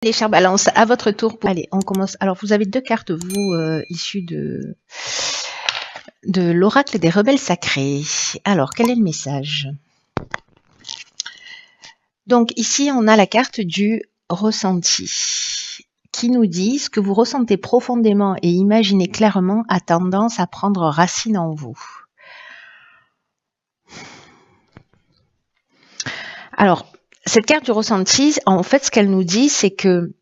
Les chers balances, à votre tour. Allez, on commence. Alors, vous avez deux cartes, vous, issues de l'oracle des rebelles sacrés. Alors, quel est le message? Donc, ici, on a la carte du ressenti qui nous dit ce que vous ressentez profondément et imaginez clairement a tendance à prendre racine en vous. Alors, cette carte du ressenti, en fait, ce qu'elle nous dit, c'est que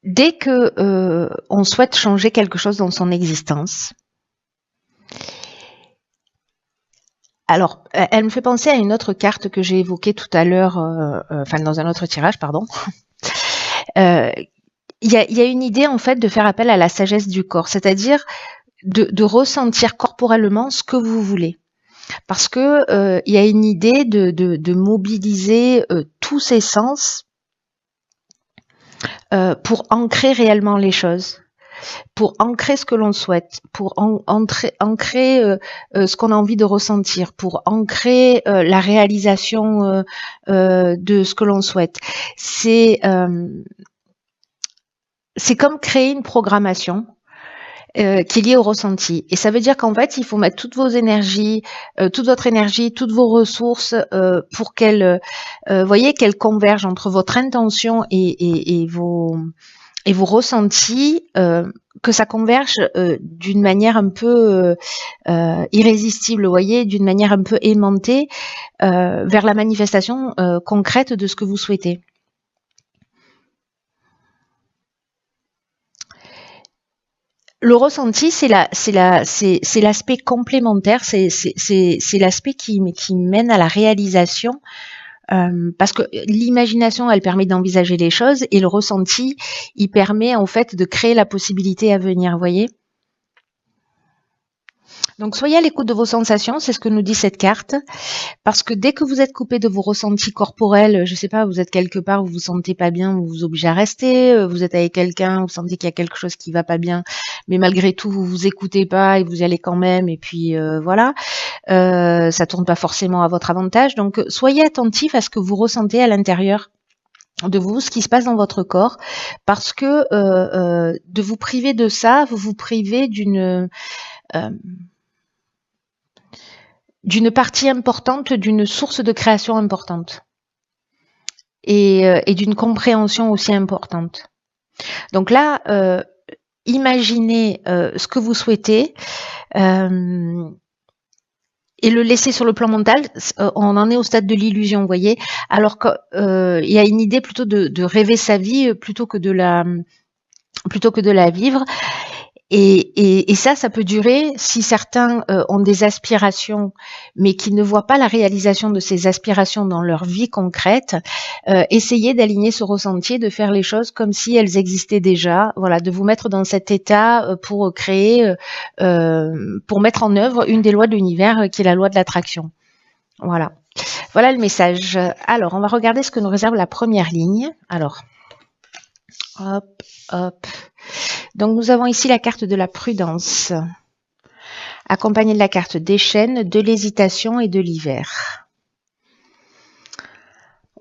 dès que on souhaite changer quelque chose dans son existence, alors, elle me fait penser à une autre carte que j'ai évoquée tout à l'heure, enfin dans un autre tirage, pardon. Il y a une idée en fait de faire appel à la sagesse du corps, c'est-à-dire de ressentir corporellement ce que vous voulez. Parce que il y a une idée de mobiliser tous ses sens pour ancrer réellement les choses, pour ancrer ce que l'on souhaite, pour ancrer ce qu'on a envie de ressentir, pour ancrer la réalisation de ce que l'on souhaite. C'est comme créer une programmation qui est liée au ressenti. Et ça veut dire qu'en fait, il faut mettre toutes vos énergies, toute votre énergie, toutes vos ressources pour qu'elles convergent entre votre intention et vos ressentis, que ça converge d'une manière un peu irrésistible, vous voyez, d'une manière un peu aimantée vers la manifestation concrète de ce que vous souhaitez. Le ressenti, c'est l'aspect complémentaire, c'est l'aspect qui mène à la réalisation, parce que l'imagination, elle permet d'envisager les choses, et le ressenti, il permet en fait de créer la possibilité à venir, vous voyez. Donc soyez à l'écoute de vos sensations, c'est ce que nous dit cette carte, parce que dès que vous êtes coupé de vos ressentis corporels, je sais pas, vous êtes quelque part, vous vous sentez pas bien, vous vous obligez à rester, vous êtes avec quelqu'un, vous sentez qu'il y a quelque chose qui va pas bien, mais malgré tout vous vous écoutez pas et vous y allez quand même, et puis voilà, ça tourne pas forcément à votre avantage. Donc soyez attentif à ce que vous ressentez à l'intérieur de vous, ce qui se passe dans votre corps, parce que de vous priver de ça, vous vous privez d'une partie importante, d'une source de création importante et d'une compréhension aussi importante. Donc là, imaginez ce que vous souhaitez et le laisser sur le plan mental. On en est au stade de l'illusion, vous voyez, alors qu'il y a une idée plutôt de rêver sa vie plutôt que de la vivre. Et ça peut durer si certains ont des aspirations, mais qui ne voient pas la réalisation de ces aspirations dans leur vie concrète. Essayez d'aligner ce ressenti, de faire les choses comme si elles existaient déjà. Voilà, de vous mettre dans cet état pour créer, pour mettre en œuvre une des lois de l'univers qui est la loi de l'attraction. Voilà. Voilà le message. Alors, on va regarder ce que nous réserve la première ligne. Alors, hop, hop. Donc, nous avons ici la carte de la prudence, accompagnée de la carte des chênes, de l'hésitation et de l'hiver.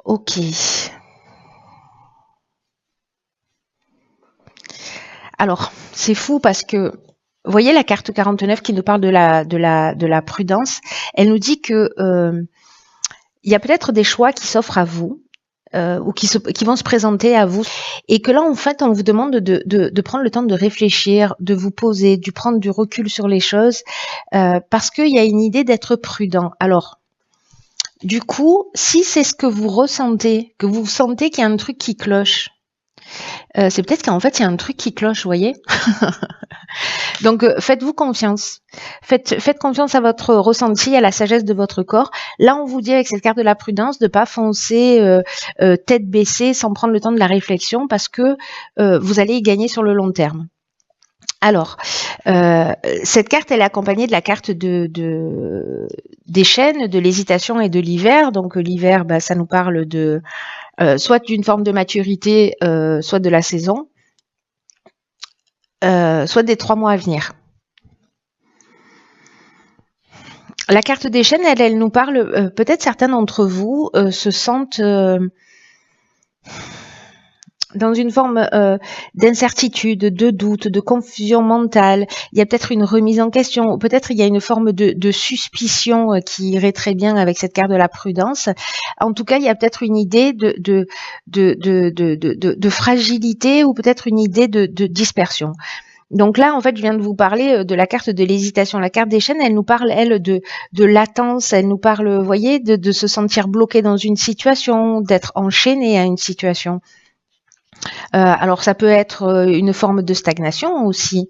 Ok. Alors, c'est fou parce que, vous voyez la carte 49 qui nous parle de la prudence, elle nous dit que il y a peut-être des choix qui s'offrent à vous, ou qui vont se présenter à vous, et que là en fait on vous demande de prendre le temps de réfléchir, de vous poser, de prendre du recul sur les choses, parce qu'il y a une idée d'être prudent. Alors du coup, si c'est ce que vous ressentez, que vous sentez qu'il y a un truc qui cloche, c'est peut-être qu'en fait il y a un truc qui cloche, vous voyez. Donc faites-vous confiance, faites confiance à votre ressenti, à la sagesse de votre corps. Là on vous dit avec cette carte de la prudence de pas foncer tête baissée sans prendre le temps de la réflexion, parce que vous allez y gagner sur le long terme. Alors, cette carte, elle est accompagnée de la carte des chênes, de l'hésitation et de l'hiver. Donc l'hiver, ça nous parle de soit d'une forme de maturité, soit de la saison, soit des 3 mois à venir. La carte des chaînes, elle nous parle, peut-être certains d'entre vous se sentent dans une forme d'incertitude, de doute, de confusion mentale. Il y a peut-être une remise en question, ou peut-être il y a une forme de suspicion qui irait très bien avec cette carte de la prudence. En tout cas, il y a peut-être une idée de fragilité, ou peut-être une idée de dispersion. Donc là, en fait, je viens de vous parler de la carte de l'hésitation. La carte des chaînes, elle nous parle, elle, de latence. Elle nous parle, vous voyez, de se sentir bloqué dans une situation, d'être enchaîné à une situation. Alors, ça peut être une forme de stagnation aussi.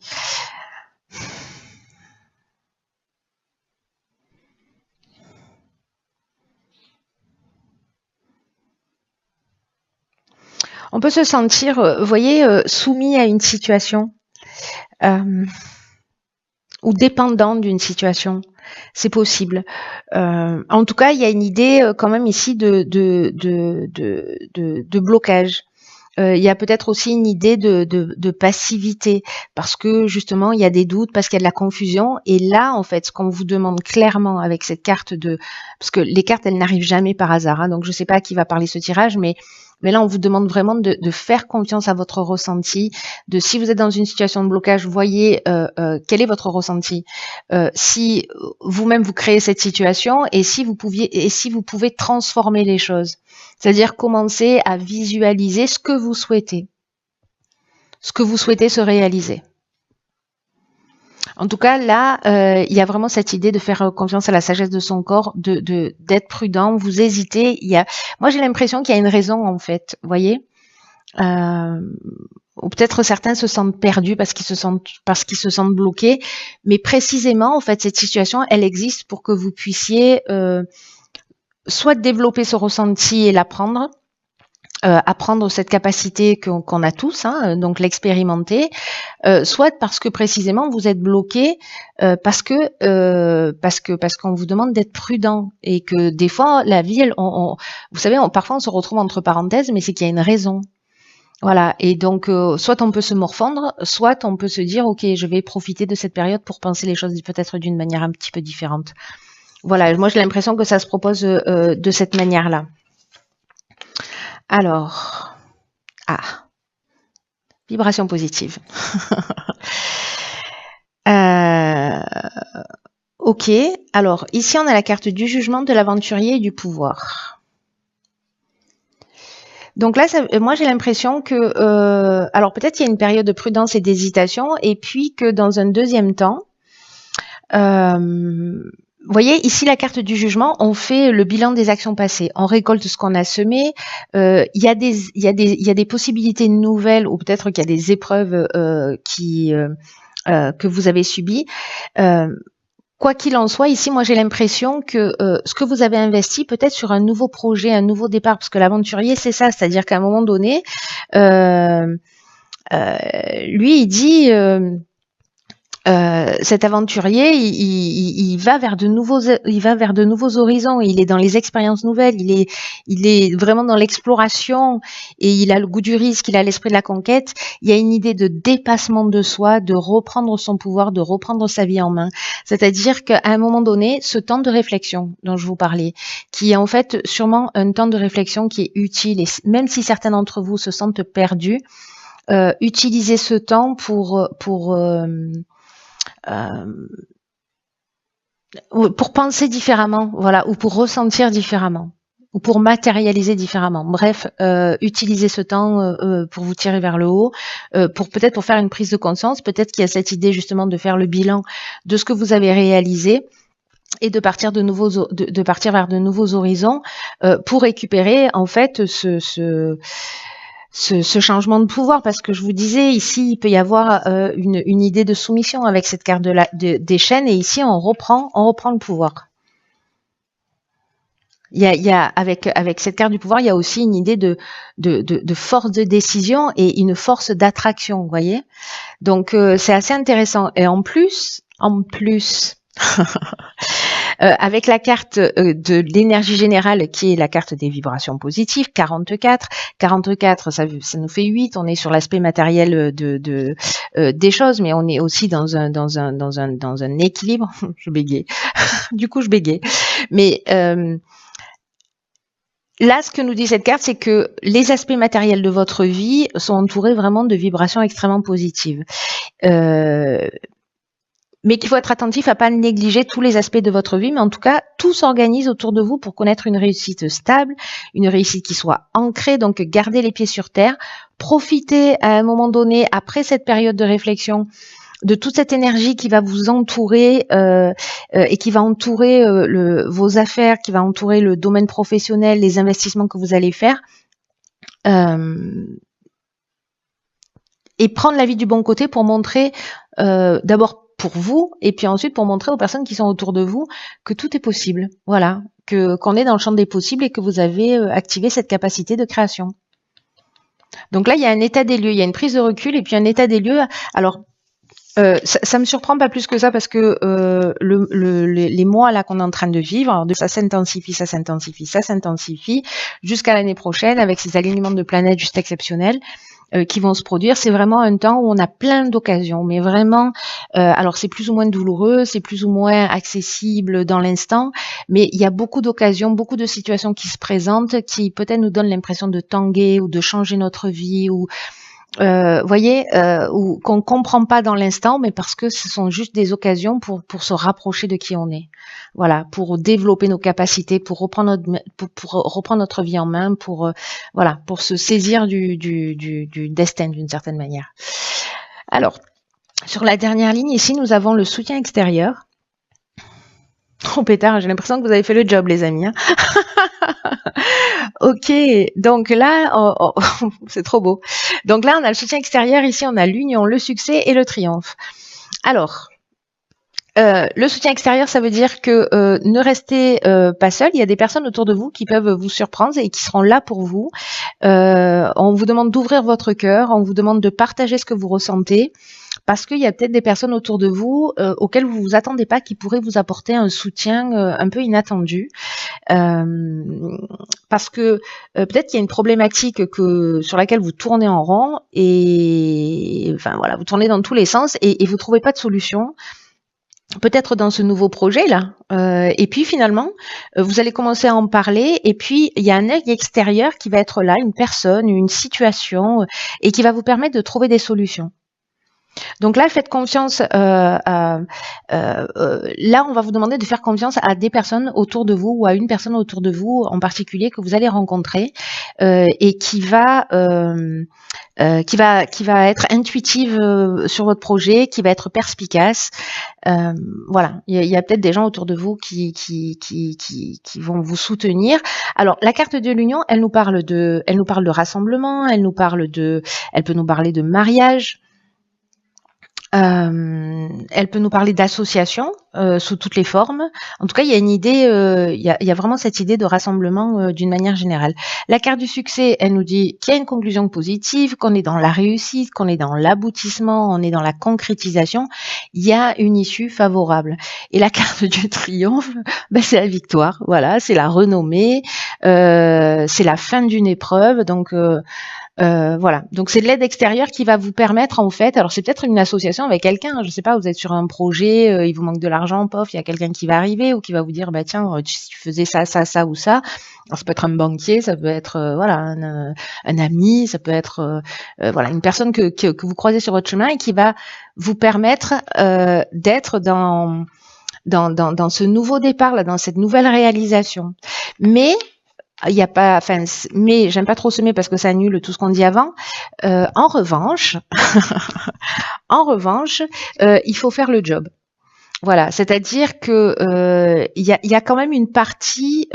On peut se sentir, vous voyez, soumis à une situation. Ou dépendant d'une situation, c'est possible. En tout cas, il y a une idée quand même ici de blocage. Il y a peut-être aussi une idée de passivité, parce que justement il y a des doutes, parce qu'il y a de la confusion. Et là, en fait, ce qu'on vous demande clairement avec cette carte parce que les cartes, elles n'arrivent jamais par hasard, hein, donc je ne sais pas à qui va parler ce tirage, mais là, on vous demande vraiment de faire confiance à votre ressenti, de si vous êtes dans une situation de blocage, voyez quel est votre ressenti. Si vous-même vous créez cette situation, et si vous pouvez transformer les choses. C'est-à-dire commencer à visualiser ce que vous souhaitez se réaliser. En tout cas, là, il y a vraiment cette idée de faire confiance à la sagesse de son corps, d'être prudent. Vous hésitez. Moi, j'ai l'impression qu'il y a une raison, en fait. Vous voyez, ou peut-être certains se sentent perdus parce qu'ils se sentent bloqués. Mais précisément, en fait, cette situation, elle existe pour que vous puissiez soit développer ce ressenti et l'apprendre. Apprendre cette capacité qu'on a tous, hein, donc l'expérimenter, soit parce que précisément vous êtes bloqué parce qu'on vous demande d'être prudent, et que des fois la vie, vous savez, parfois on se retrouve entre parenthèses, mais c'est qu'il y a une raison. Voilà, et donc soit on peut se morfondre, soit on peut se dire ok, je vais profiter de cette période pour penser les choses peut-être d'une manière un petit peu différente. Voilà, moi j'ai l'impression que ça se propose de cette manière-là. Alors, vibration positive. Ok, alors ici on a la carte du jugement, de l'aventurier et du pouvoir. Donc là, moi j'ai l'impression que, alors peut-être il y a une période de prudence et d'hésitation, et puis que dans un deuxième temps, vous voyez, ici, la carte du jugement, on fait le bilan des actions passées. On récolte ce qu'on a semé. Il y a des possibilités nouvelles, ou peut-être qu'il y a des épreuves que vous avez subies. Quoi qu'il en soit, ici, moi, j'ai l'impression que ce que vous avez investi, peut-être sur un nouveau projet, un nouveau départ, parce que l'aventurier, c'est ça, c'est-à-dire qu'à un moment donné, lui, il dit... cet aventurier, il va vers de nouveaux horizons. Il est dans les expériences nouvelles. Il est vraiment dans l'exploration, et il a le goût du risque. Il a l'esprit de la conquête. Il y a une idée de dépassement de soi, de reprendre son pouvoir, de reprendre sa vie en main. C'est-à-dire qu'à un moment donné, ce temps de réflexion dont je vous parlais, qui est en fait sûrement un temps de réflexion qui est utile, et même si certains d'entre vous se sentent perdus, utilisez ce temps pour penser différemment, voilà, ou pour ressentir différemment, ou pour matérialiser différemment. Bref, utilisez ce temps pour vous tirer vers le haut, pour faire une prise de conscience. Peut-être qu'il y a cette idée justement de faire le bilan de ce que vous avez réalisé, et de partir vers de nouveaux horizons pour récupérer en fait ce changement de pouvoir, parce que je vous disais, ici, il peut y avoir une idée de soumission avec cette carte des chaînes, et ici, on reprend le pouvoir. Il y a avec cette carte du pouvoir, il y a aussi une idée de force de décision et une force d'attraction, vous voyez. Donc, c'est assez intéressant. Et en plus, Avec la carte de l'énergie générale qui est la carte des vibrations positives, 44. 44, ça nous fait 8. On est sur l'aspect matériel des choses, mais on est aussi dans un équilibre. Je bégaye. Du coup, je bégaye. Mais là, ce que nous dit cette carte, c'est que les aspects matériels de votre vie sont entourés vraiment de vibrations extrêmement positives. Mais qu'il faut être attentif à pas négliger tous les aspects de votre vie, mais en tout cas, tout s'organise autour de vous pour connaître une réussite stable, une réussite qui soit ancrée, donc gardez les pieds sur terre, profitez à un moment donné, après cette période de réflexion, de toute cette énergie qui va vous entourer et qui va entourer vos affaires, qui va entourer le domaine professionnel, les investissements que vous allez faire, et prendre la vie du bon côté pour montrer d'abord pour vous et puis ensuite pour montrer aux personnes qui sont autour de vous que tout est possible. Voilà, qu'on est dans le champ des possibles et que vous avez activé cette capacité de création. Donc là, il y a un état des lieux, il y a une prise de recul et puis un état des lieux. Alors, ça me surprend pas plus que ça parce que les mois là qu'on est en train de vivre, alors ça s'intensifie jusqu'à l'année prochaine avec ces alignements de planètes juste exceptionnels qui vont se produire. C'est vraiment un temps où on a plein d'occasions, mais vraiment, alors c'est plus ou moins douloureux, c'est plus ou moins accessible dans l'instant, mais il y a beaucoup d'occasions, beaucoup de situations qui se présentent, qui peut-être nous donnent l'impression de tanguer ou de changer notre vie ou voyez, ou qu'on comprend pas dans l'instant, mais parce que ce sont juste des occasions pour se rapprocher de qui on est. Voilà, pour développer nos capacités, pour reprendre notre vie en main, pour voilà, pour se saisir du destin d'une certaine manière. Alors, sur la dernière ligne ici, nous avons le soutien extérieur. Oh pétard, j'ai l'impression que vous avez fait le job, les amis. Hein. Ok, donc là, c'est trop beau. Donc là, on a le soutien extérieur, ici on a l'union, le succès et le triomphe. Alors, le soutien extérieur, ça veut dire que ne restez pas seul. Il y a des personnes autour de vous qui peuvent vous surprendre et qui seront là pour vous. On vous demande d'ouvrir votre cœur, on vous demande de partager ce que vous ressentez. Parce qu'il y a peut-être des personnes autour de vous auxquelles vous vous attendez pas, qui pourraient vous apporter un soutien un peu inattendu. Parce que peut-être qu'il y a une problématique sur laquelle vous tournez en rond et enfin voilà, vous tournez dans tous les sens et vous trouvez pas de solution. Peut-être dans ce nouveau projet là, et puis finalement vous allez commencer à en parler et puis il y a un œil extérieur qui va être là, une personne, une situation et qui va vous permettre de trouver des solutions. Donc là, faites confiance. Là, on va vous demander de faire confiance à des personnes autour de vous ou à une personne autour de vous en particulier que vous allez rencontrer et qui va être intuitive sur votre projet, qui va être perspicace. Voilà, il y a peut-être des gens autour de vous qui vont vous soutenir. Alors, la carte de l'union, elle nous parle de rassemblement, elle peut nous parler de mariage. Elle peut nous parler d'association sous toutes les formes. En tout cas, il y a une idée, il y a vraiment cette idée de rassemblement d'une manière générale. La carte du succès, elle nous dit qu'il y a une conclusion positive, qu'on est dans la réussite, qu'on est dans l'aboutissement, on est dans la concrétisation. Il y a une issue favorable. Et la carte du triomphe, ben, c'est la victoire. Voilà, c'est la renommée, c'est la fin d'une épreuve. Donc voilà, donc c'est de l'aide extérieure qui va vous permettre en fait, alors c'est peut-être une association avec quelqu'un, je sais pas, vous êtes sur un projet, il vous manque de l'argent, pof, il y a quelqu'un qui va arriver ou qui va vous dire bah tiens, si tu faisais ça ou ça, alors ça peut être un banquier, ça peut être voilà un ami, ça peut être voilà une personne que vous croisez sur votre chemin et qui va vous permettre d'être dans ce nouveau départ là, dans cette nouvelle réalisation. Mais il y a pas, enfin, mais j'aime pas trop semer parce que ça annule tout ce qu'on dit avant. En revanche, il faut faire le job. Voilà, c'est-à-dire que il y a quand même une partie,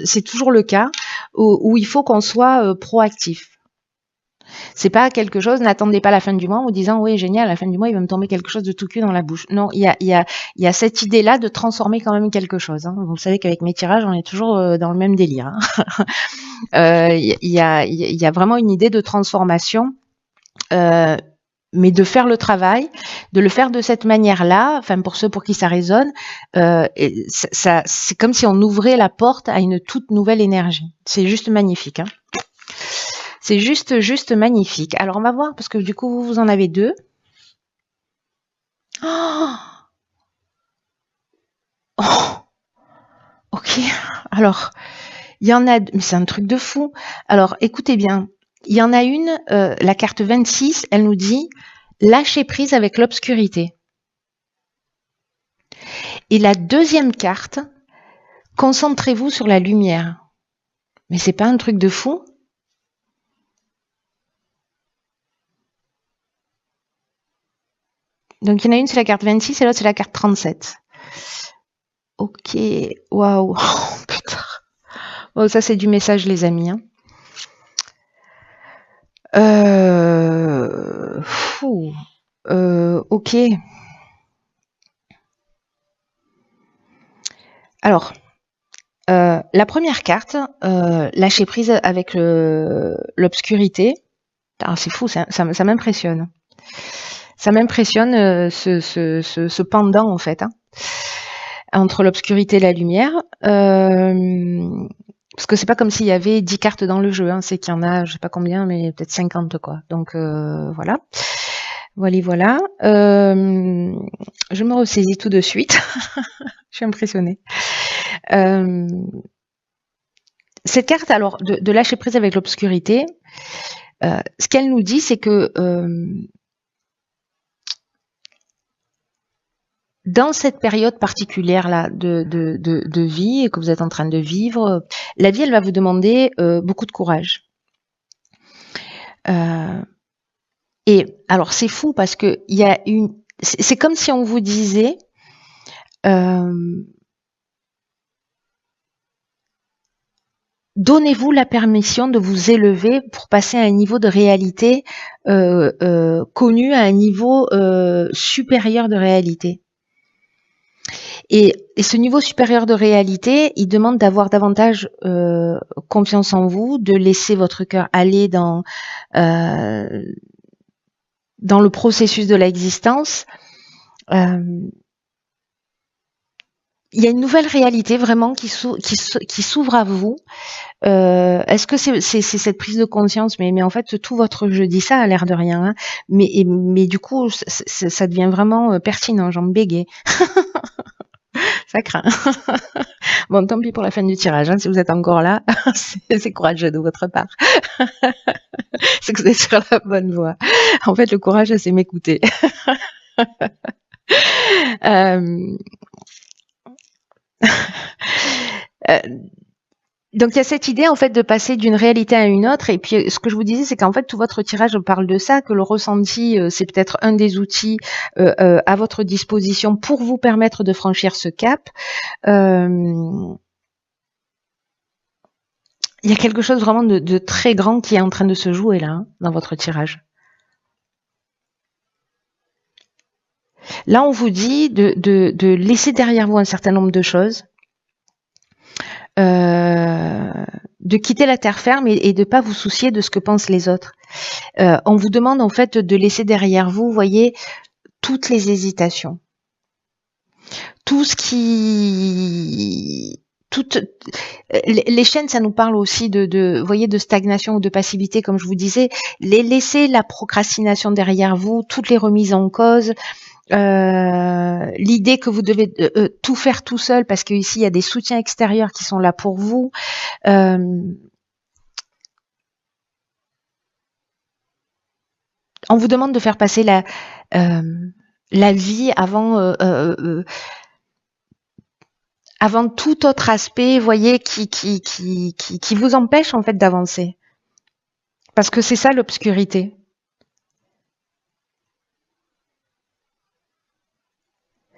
c'est toujours le cas, où il faut qu'on soit proactif. C'est pas quelque chose, n'attendez pas la fin du mois en vous disant oui génial, à la fin du mois il va me tomber quelque chose de tout cul dans la bouche. Non, il y a cette idée-là de transformer quand même quelque chose. Hein. Vous savez qu'avec mes tirages, on est toujours dans le même délire. Hein. Il y a vraiment une idée de transformation. mais de faire le travail, de le faire de cette manière-là, enfin pour ceux pour qui ça résonne, c'est comme si on ouvrait la porte à une toute nouvelle énergie. C'est juste magnifique. Hein. C'est juste magnifique. Alors on va voir, parce que du coup vous en avez deux. Oh, oh, ok, alors il y en a, mais c'est un truc de fou. Alors écoutez bien, il y en a une, la carte 26, elle nous dit lâcher prise avec l'obscurité. Et la deuxième carte, concentrez-vous sur la lumière. Mais c'est pas un truc de fou? Donc il y en a une, c'est la carte 26 et l'autre, c'est la carte 37. Ok, waouh, oh, putain. Oh, ça c'est du message, les amis. Hein. Ok. Alors, la première carte, lâcher prise avec l'obscurité. C'est fou, ça m'impressionne. Ça m'impressionne ce pendant en fait, hein, entre l'obscurité et la lumière. Parce que c'est pas comme s'il y avait 10 cartes dans le jeu, hein, c'est qu'il y en a, je sais pas combien, mais peut-être 50 quoi. Donc voilà. Voilà. Je me ressaisis tout de suite. Je suis impressionnée. Cette carte, alors, de lâcher prise avec l'obscurité, ce qu'elle nous dit, c'est que dans cette période particulière-là de vie que vous êtes en train de vivre, la vie, elle va vous demander beaucoup de courage. Et alors, c'est fou parce que il y a c'est comme si on vous disait donnez-vous la permission de vous élever pour passer à un niveau de réalité connu, à un niveau supérieur de réalité. Et ce niveau supérieur de réalité, il demande d'avoir davantage confiance en vous, de laisser votre cœur aller dans le processus de l'existence. Il y a une nouvelle réalité vraiment qui s'ouvre à vous. Est-ce que c'est cette prise de conscience, mais en fait tout votre jeu dit ça a l'air de rien, hein, mais du coup ça devient vraiment pertinent, j'en bégaye. Ça craint. Bon, tant pis pour la fin du tirage, hein, si vous êtes encore là, c'est courageux de votre part. C'est que vous êtes sur la bonne voie. En fait, le courage, c'est m'écouter. Donc il y a cette idée en fait de passer d'une réalité à une autre, et puis ce que je vous disais, c'est qu'en fait tout votre tirage parle de ça, que le ressenti c'est peut-être un des outils à votre disposition pour vous permettre de franchir ce cap. Il y a quelque chose vraiment de très grand qui est en train de se jouer là, hein, dans votre tirage. Là, on vous dit de laisser derrière vous un certain nombre de choses, de quitter la terre ferme et de pas vous soucier de ce que pensent les autres. On vous demande en fait de laisser derrière vous, voyez, toutes les hésitations, tout ce qui... les chaînes, ça nous parle aussi voyez, de stagnation ou de passivité, comme je vous disais. Laissez la procrastination derrière vous, toutes les remises en cause, l'idée que vous devez tout faire tout seul parce qu'ici il y a des soutiens extérieurs qui sont là pour vous. On vous demande de faire passer la vie avant tout autre aspect, voyez, qui vous empêche en fait d'avancer. Parce que c'est ça l'obscurité.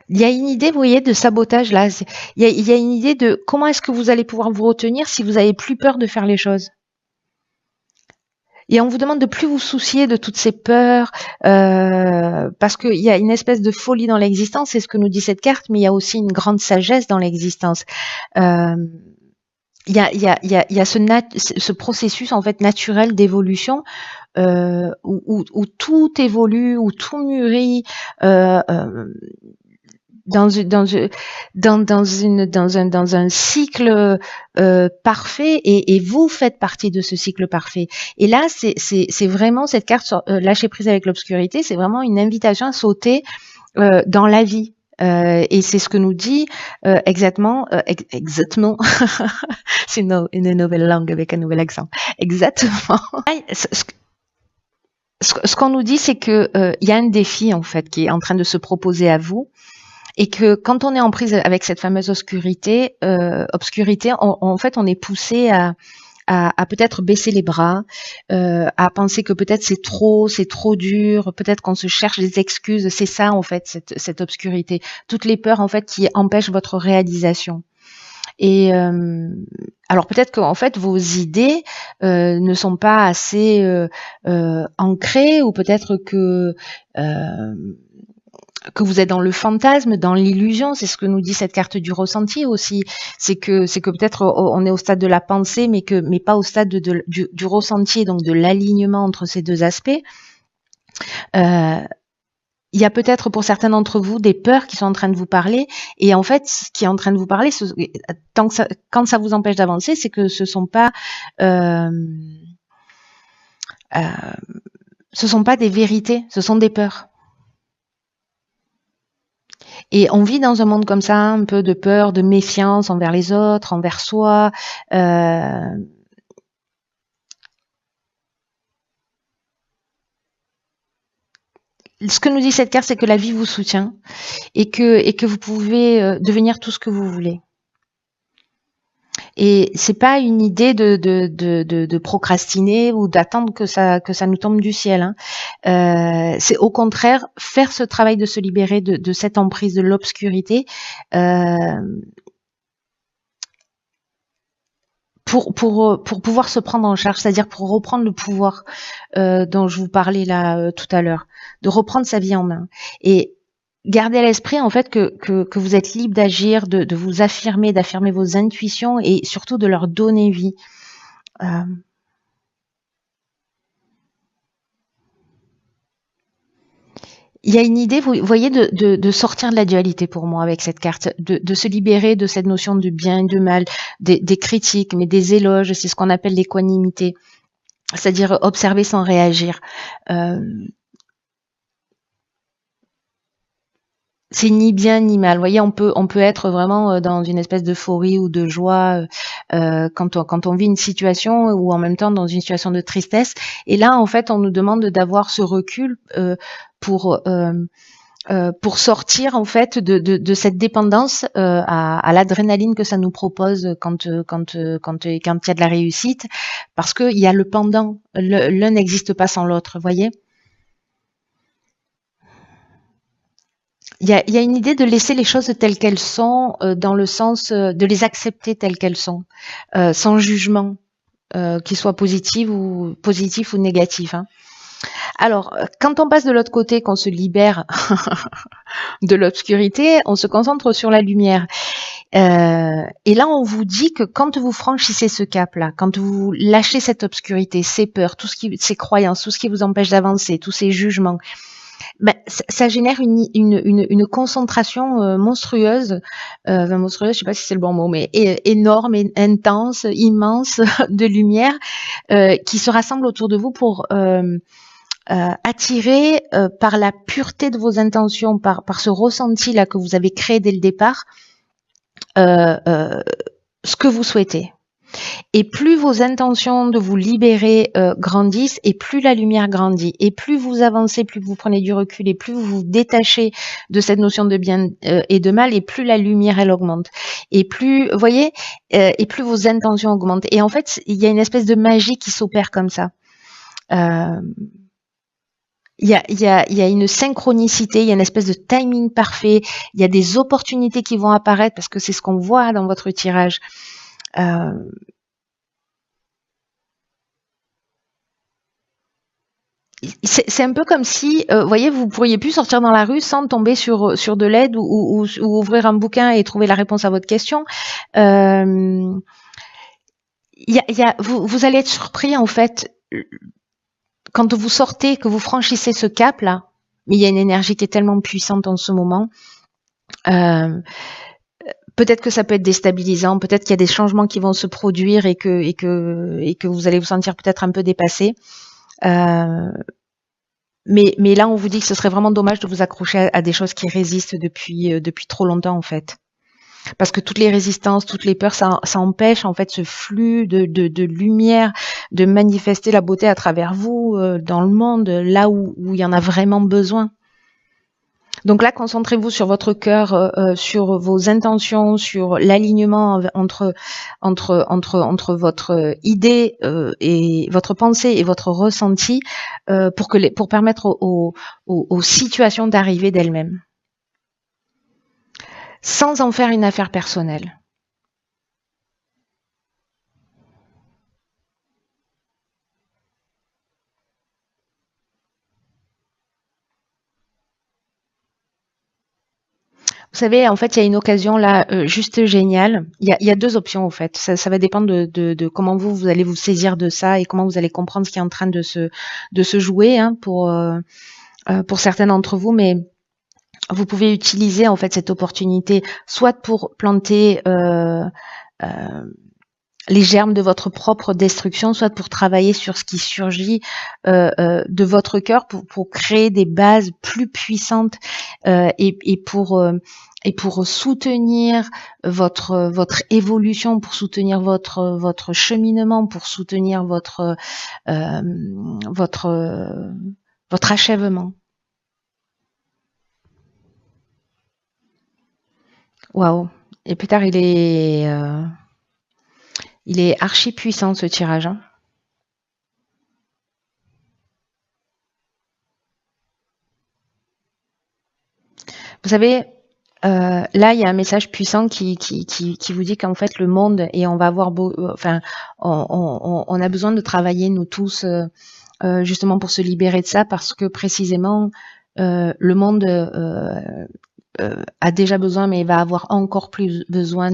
Il y a une idée, vous voyez, de sabotage là. Il y a une idée de comment est-ce que vous allez pouvoir vous retenir si vous avez plus peur de faire les choses. Et on vous demande de plus vous soucier de toutes ces peurs, parce qu'il y a une espèce de folie dans l'existence, c'est ce que nous dit cette carte, mais il y a aussi une grande sagesse dans l'existence. il y a ce processus en fait naturel d'évolution où tout évolue, où tout mûrit dans dans un cycle parfait et vous faites partie de ce cycle parfait. Et là, c'est vraiment cette carte lâcher prise avec l'obscurité, c'est vraiment une invitation à sauter dans la vie. Et c'est ce que nous dit exactement, c'est une nouvelle langue avec un nouvel accent. Exactement. Ce qu'on nous dit, c'est que il y a un défi en fait qui est en train de se proposer à vous, et que quand on est en prise avec cette fameuse obscurité, en fait, on est poussé à peut-être baisser les bras, à penser que peut-être c'est trop dur, peut-être qu'on se cherche des excuses. C'est ça en fait cette obscurité, toutes les peurs en fait qui empêchent votre réalisation. Et alors peut-être qu'en fait vos idées ne sont pas assez ancrées, ou peut-être que vous êtes dans le fantasme, dans l'illusion. C'est ce que nous dit cette carte du ressenti aussi. C'est que peut-être on est au stade de la pensée, mais pas au stade du ressenti, donc de l'alignement entre ces deux aspects. Il y a peut-être pour certains d'entre vous des peurs qui sont en train de vous parler, et en fait, ce qui est en train de vous parler, quand ça vous empêche d'avancer, c'est que ce sont pas des vérités, ce sont des peurs. Et on vit dans un monde comme ça, un peu de peur, de méfiance envers les autres, envers soi. Ce que nous dit cette carte, c'est que la vie vous soutient et que vous pouvez devenir tout ce que vous voulez. Et c'est pas une idée de procrastiner ou d'attendre que ça nous tombe du ciel, hein. C'est au contraire faire ce travail de se libérer de cette emprise de l'obscurité, pour pouvoir se prendre en charge, c'est-à-dire pour reprendre le pouvoir dont je vous parlais là tout à l'heure, de reprendre sa vie en main. Et gardez à l'esprit en fait que vous êtes libre d'agir, de vous affirmer, d'affirmer vos intuitions et surtout de leur donner vie. Il y a une idée, vous voyez, de sortir de la dualité pour moi avec cette carte, de se libérer de cette notion de bien et de mal, des critiques, mais des éloges. C'est ce qu'on appelle l'équanimité, c'est-à-dire observer sans réagir. C'est ni bien ni mal. Vous voyez, on peut être vraiment dans une espèce d'euphorie ou de joie quand on vit une situation, ou en même temps dans une situation de tristesse. Et là, en fait, on nous demande d'avoir ce recul pour sortir en fait de cette dépendance à l'adrénaline que ça nous propose quand il y a de la réussite, parce qu'il y a le pendant. L'un n'existe pas sans l'autre, voyez. Il y a une idée de laisser les choses telles qu'elles sont, dans le sens de les accepter telles qu'elles sont, sans jugement, qu'il soit positif ou négatif, hein. Alors, quand on passe de l'autre côté, qu'on se libère de l'obscurité, on se concentre sur la lumière. Et là, on vous dit que quand vous franchissez ce cap-là, quand vous lâchez cette obscurité, ces peurs, ces croyances, tout ce qui vous empêche d'avancer, tous ces jugements, ben, ça génère une concentration monstrueuse, monstrueuse, je sais pas si c'est le bon mot, mais énorme, intense, immense de lumière qui se rassemble autour de vous pour attirer par la pureté de vos intentions, par ce ressenti là que vous avez créé dès le départ, ce que vous souhaitez. Et plus vos intentions de vous libérer grandissent, et plus la lumière grandit. Et plus vous avancez, plus vous prenez du recul, et plus vous vous détachez de cette notion de bien et de mal, et plus la lumière, elle augmente. Et plus, vous voyez, et plus vos intentions augmentent. Et en fait, il y a une espèce de magie qui s'opère comme ça. Il y a une synchronicité, il y a une espèce de timing parfait, il y a des opportunités qui vont apparaître, parce que c'est ce qu'on voit dans votre tirage. C'est un peu comme si, vous voyez, vous pourriez plus sortir dans la rue sans tomber sur de l'aide, ou ouvrir un bouquin et trouver la réponse à votre question. vous allez être surpris en fait quand vous sortez, que vous franchissez ce cap là. Mais il y a une énergie qui est tellement puissante en ce moment. Euh, Peut-être que ça peut être déstabilisant, peut-être qu'il y a des changements qui vont se produire et que vous allez vous sentir peut-être un peu dépassé. Euh, mais là, on vous dit que ce serait vraiment dommage de vous accrocher à des choses qui résistent depuis trop longtemps en fait. Parce que toutes les résistances, toutes les peurs, ça empêche en fait ce flux de lumière, de manifester la beauté à travers vous dans le monde, là où il y en a vraiment besoin. Donc là, concentrez-vous sur votre cœur, sur vos intentions, sur l'alignement entre votre idée et votre pensée et votre ressenti pour permettre aux situations d'arriver d'elles-mêmes, sans en faire une affaire personnelle. Vous savez, en fait, il y a une occasion là juste géniale. Il y a deux options, en fait. Ça va dépendre de comment vous allez vous saisir de ça et comment vous allez comprendre ce qui est en train de se jouer hein, pour certains d'entre vous. Mais vous pouvez utiliser en fait cette opportunité soit pour planter euh, les germes de votre propre destruction, soit pour travailler sur ce qui surgit de votre cœur pour créer des bases plus puissantes et pour soutenir votre évolution, pour soutenir votre cheminement, pour soutenir euh, votre votre achèvement. Waouh. Et plus tard, il est archi puissant ce tirage. Hein. Vous savez, là, il y a un message puissant qui vous dit qu'en fait, le monde, et on va avoir enfin, on a besoin de travailler, nous tous, justement pour se libérer de ça, parce que précisément, le monde a déjà besoin, mais il va avoir encore plus besoin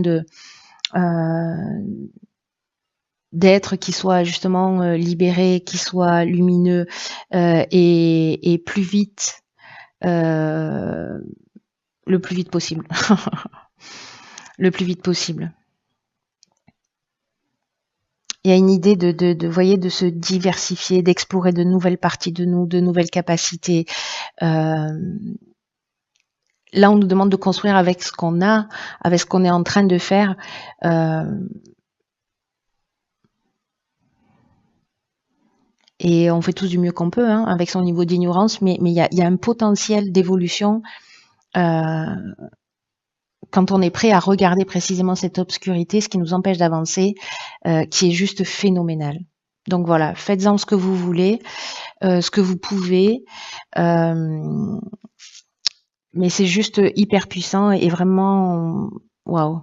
d'êtres qui soient justement libérés, qui soient lumineux et plus vite, euh, le plus vite possible. Le plus vite possible. Il y a une idée voyez, de se diversifier, d'explorer de nouvelles parties de nous, de nouvelles capacités. Euh, Là, on nous demande de construire avec ce qu'on a, avec ce qu'on est en train de faire. Et on fait tous du mieux qu'on peut, hein, avec son niveau d'ignorance, mais il y a un potentiel d'évolution quand on est prêt à regarder précisément cette obscurité, ce qui nous empêche d'avancer, qui est juste phénoménal. Donc voilà, faites-en ce que vous voulez, ce que vous pouvez, mais c'est juste hyper puissant et vraiment waouh.